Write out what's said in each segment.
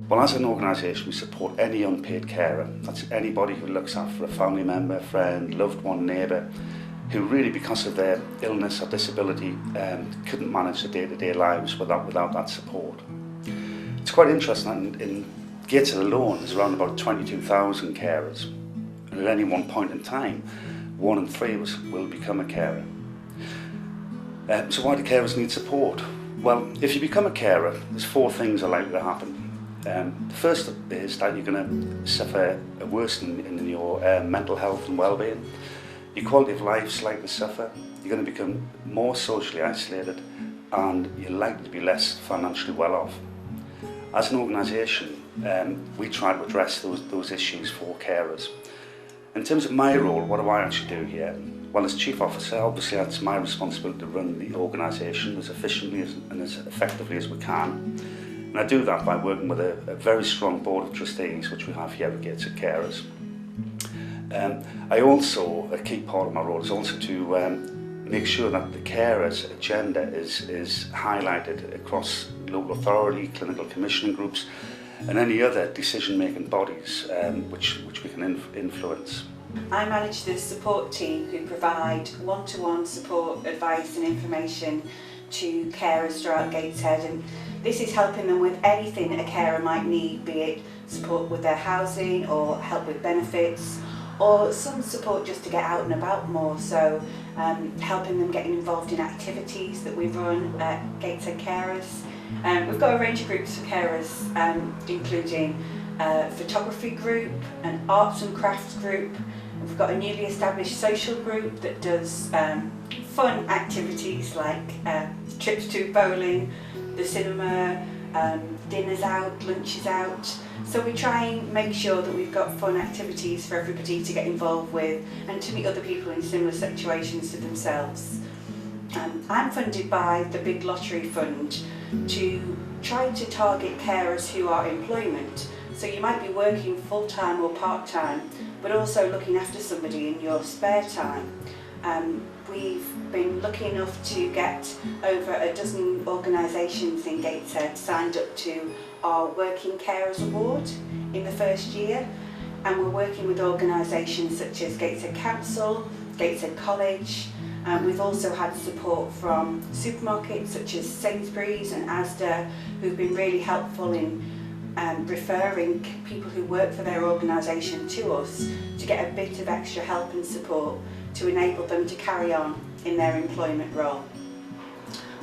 Well, as an organisation, we support any unpaid carer. That's anybody who looks after a family member, friend, loved one, neighbour, who really, because of their illness or disability, couldn't manage their day-to-day lives without that support. It's quite interesting that in Gateshead alone, there's around about 22,000 carers. And at any one point in time, 1 in 3 will become a carer. So why do carers need support? Well, if you become a carer, there's 4 things are likely to happen. The first is that you're going to suffer a worsening in your mental health and well-being. Your quality of life is likely to suffer. You're going to become more socially isolated, and you're likely to be less financially well off. As an organisation, we try to address those issues for carers. In terms of my role, what do I actually do here? Well, as Chief Officer, obviously it's my responsibility to run the organisation as efficiently and as effectively as we can. And I do that by working with a very strong board of trustees, which we have here at Gateshead Carers. A key part of my role is also to make sure that the carers' agenda is highlighted across local authority, clinical commissioning groups, and any other decision-making bodies which we can influence. I manage the support team who provide one-to-one support, advice and information to carers throughout Gateshead, and this is helping them with anything a carer might need, be it support with their housing or help with benefits, or some support just to get out and about more, so helping them getting involved in activities that we run at Gateshead Carers. We've got a range of groups for carers, including a photography group, an arts and crafts group. We've got a newly established social group that does fun activities like trips to bowling, the cinema, dinners out, lunches out. So we try and make sure that we've got fun activities for everybody to get involved with and to meet other people in similar situations to themselves. I'm funded by the Big Lottery Fund to try to target carers who are employment. So you might be working full-time or part-time, but also looking after somebody in your spare time. We've been lucky enough to get over a dozen organisations in Gateshead signed up to our Working Carers Award in the first year, and we're working with organisations such as Gateshead Council, Gateshead College. We've also had support from supermarkets such as Sainsbury's and Asda, who've been really helpful in referring people who work for their organisation to us to get a bit of extra help and support to enable them to carry on in their employment role.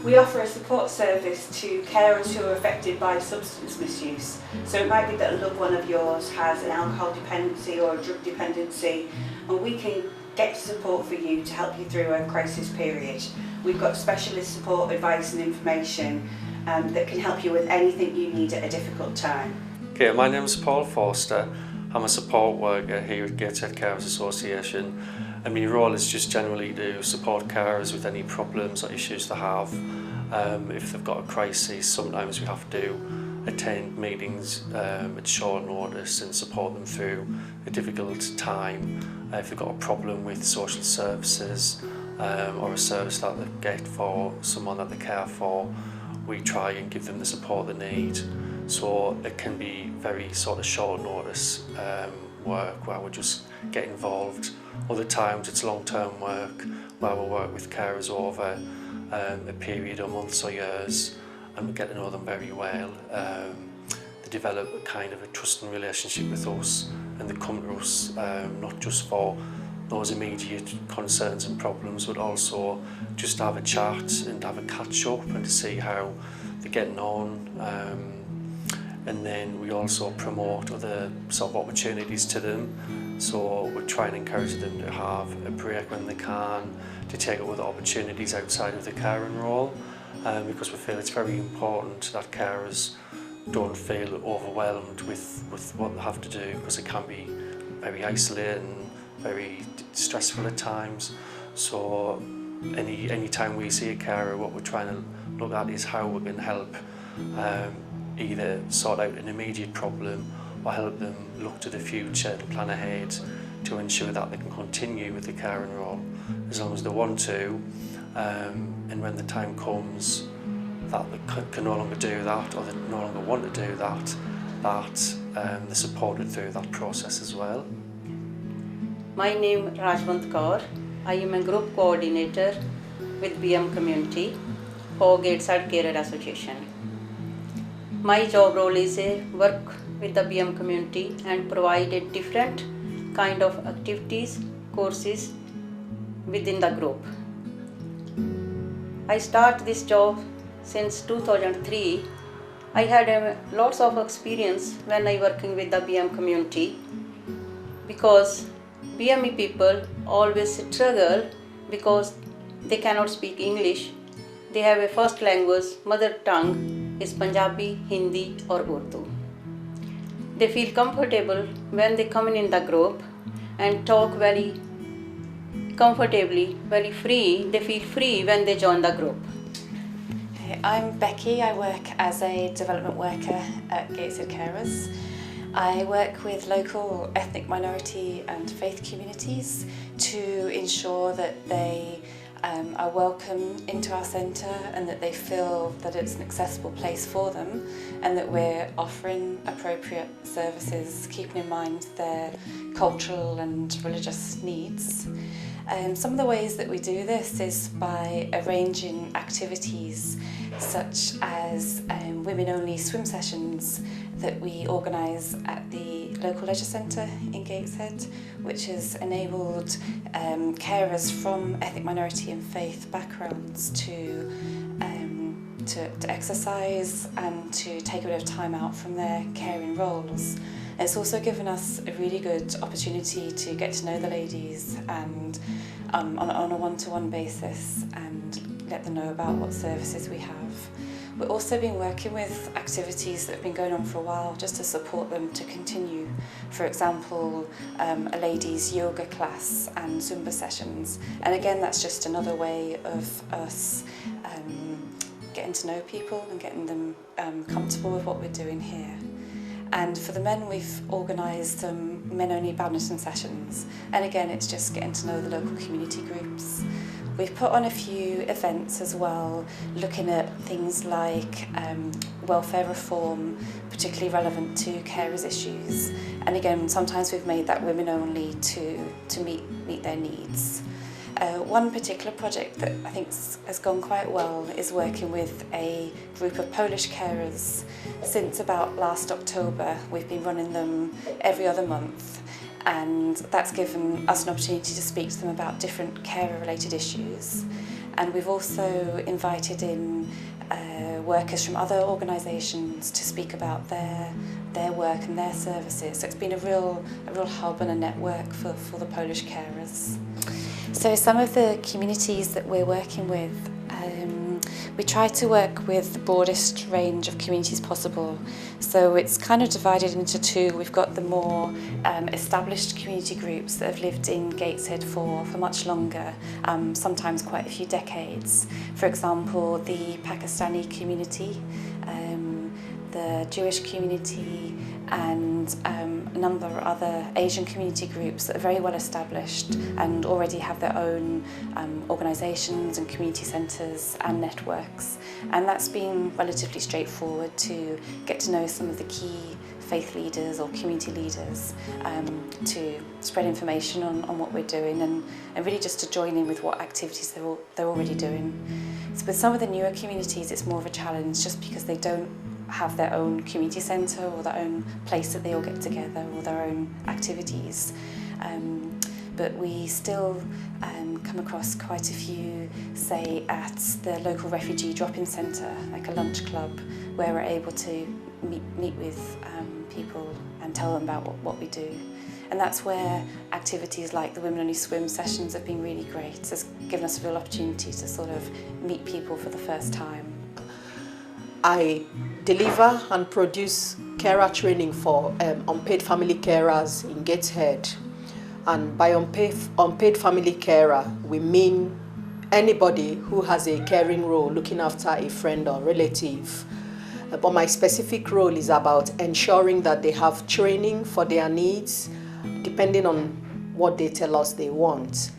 We offer a support service to carers who are affected by substance misuse. So it might be that a loved one of yours has an alcohol dependency or a drug dependency, and we can get support for you to help you through a crisis period. We've got specialist support, advice and information that can help you with anything you need at a difficult time. Okay, my name is Paul Forster. I'm a support worker here at Gateshead Carers Association, and my role is just generally to support carers with any problems or issues they have. If they've got a crisis, sometimes we have to attend meetings at short notice and support them through a difficult time. If they've got a problem with social services or a service that they get for someone that they care for, we try and give them the support they need. So it can be very sort of short notice work where we just get involved. Other times it's long-term work where we'll work with carers over a period of months or years, and we get to know them very well. They develop a kind of a trusting relationship with us, and they come to us not just for those immediate concerns and problems, but also just to have a chat and to have a catch up and to see how they're getting on. And then we also promote other sort of opportunities to them. So we try and encourage them to have a break when they can, to take up other opportunities outside of the caring role, because we feel it's very important that carers don't feel overwhelmed with what they have to do, because it can be very isolating, very stressful at times. So any time we see a carer, what we're trying to look at is how we can help either sort out an immediate problem or help them look to the future and plan ahead to ensure that they can continue with the caring role as long as they want to, and when the time comes that they can no longer do that or they no longer want to do that, that they're supported through that process as well. My name is Rajwant Kaur. I am a group coordinator with BM Community for Gateshead Carer Association. My job role is work with the BM community and provide a different kind of activities, courses within the group. I start this job since 2003. I had lots of experience when I working with the BM community, because BME people always struggle because they cannot speak English. They have a first language, mother tongue is Punjabi, Hindi or Urdu. They feel comfortable when they come in the group and talk very comfortably, very free. They feel free when they join the group. I'm Becky. I work as a development worker at Gateshead Carers. I work with local ethnic minority and faith communities to ensure that they are welcome into our centre and that they feel that it's an accessible place for them, and that we're offering appropriate services, keeping in mind their cultural and religious needs. Some of the ways that we do this is by arranging activities such as women-only swim sessions that we organise at the local leisure centre in Gateshead, which has enabled carers from ethnic minority and faith backgrounds to exercise and to take a bit of time out from their caring roles. It's also given us a really good opportunity to get to know the ladies and on a one-to-one basis and let them know about what services we have. We've also been working with activities that have been going on for a while just to support them to continue. For example, a ladies' yoga class and Zumba sessions. And again, that's just another way of us getting to know people and getting them comfortable with what we're doing here. And for the men, we've organised men-only badminton sessions. And again, it's just getting to know the local community groups. We've put on a few events as well, looking at things like welfare reform, particularly relevant to carers' issues. And again, sometimes we've made that women only to meet their needs. One particular project that I think has gone quite well is working with a group of Polish carers. Since about last October, we've been running them every other month, and that's given us an opportunity to speak to them about different carer-related issues. And we've also invited in workers from other organisations to speak about their work and their services. So it's been a real hub and a network for the Polish carers. So some of the communities that we're working with, we try to work with the broadest range of communities possible. So it's kind of divided into two. We've got the more established community groups that have lived in Gateshead for much longer, sometimes quite a few decades. For example, the Pakistani community, the Jewish community, and a number of other Asian community groups that are very well established and already have their own organisations and community centres and networks. And that's been relatively straightforward to get to know some of the key faith leaders or community leaders, to spread information on what we're doing and really just to join in with what activities they're already doing. So with some of the newer communities, it's more of a challenge just because they don't have their own community centre or their own place that they all get together or their own activities. But we still come across quite a few, say at the local refugee drop-in centre, like a lunch club, where we're able to meet with people and tell them about what we do. And that's where activities like the Women Only Swim sessions have been really great. It's given us a real opportunity to sort of meet people for the first time. I deliver and produce carer training for unpaid family carers in Gateshead. And by unpaid family carer, we mean anybody who has a caring role looking after a friend or relative. But my specific role is about ensuring that they have training for their needs, depending on what they tell us they want.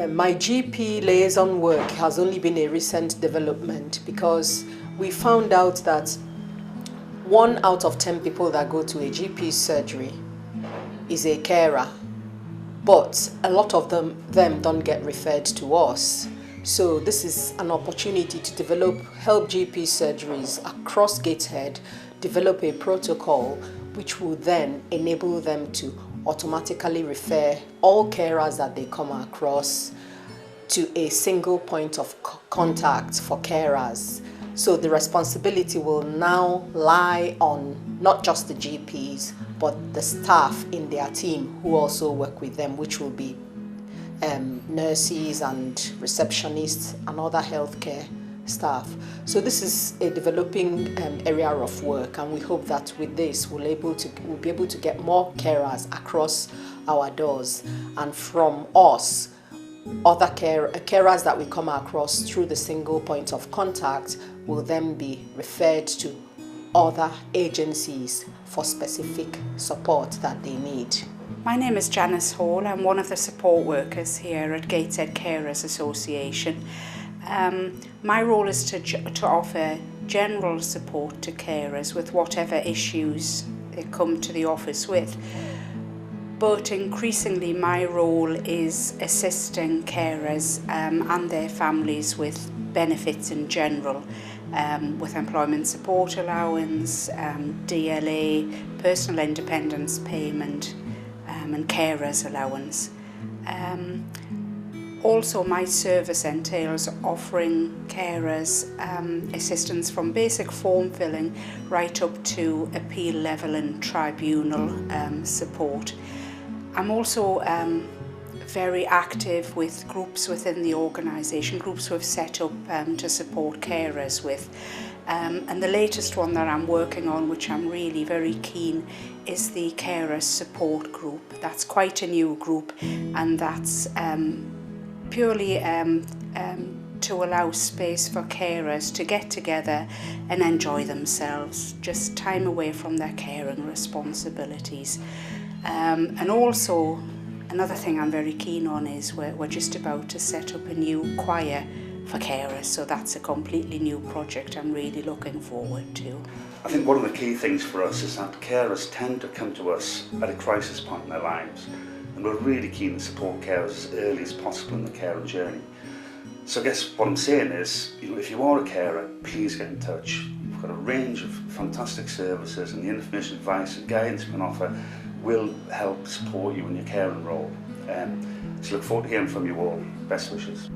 My GP liaison work has only been a recent development because we found out that 1 out of 10 people that go to a GP surgery is a carer, but a lot of them don't get referred to us. So this is an opportunity to help GP surgeries across Gateshead develop a protocol which will then enable them to automatically refer all carers that they come across to a single point of contact for carers. So the responsibility will now lie on not just the GPs, but the staff in their team who also work with them, which will be nurses and receptionists and other healthcare staff. So this is a developing area of work, and we hope that with this we'll be able to get more carers across our doors, and from us, other carers that we come across through the single point of contact will then be referred to other agencies for specific support that they need. My name is Janice Hall. I'm one of the support workers here at Gateshead Carers Association. My role is to offer general support to carers with whatever issues they come to the office with. But increasingly my role is assisting carers and their families with benefits in general, with employment support allowance, DLA, personal independence payment, and carers allowance. Also, my service entails offering carers assistance from basic form filling right up to appeal level and tribunal support. I'm also very active with groups within the organisation, groups we've set up to support carers with. And the latest one that I'm working on, which I'm really very keen, is the Carers Support Group. That's quite a new group, and that's purely to allow space for carers to get together and enjoy themselves, just time away from their caring responsibilities. And also, another thing I'm very keen on is we're just about to set up a new choir for carers, so that's a completely new project I'm really looking forward to. I think one of the key things for us is that carers tend to come to us at a crisis point in their lives, and we're really keen to support carers as early as possible in the caring journey. So I guess what I'm saying is, if you are a carer, please get in touch. We've got a range of fantastic services, and the information, advice and guidance we can offer will help support you in your caring role. So look forward to hearing from you all. Best wishes.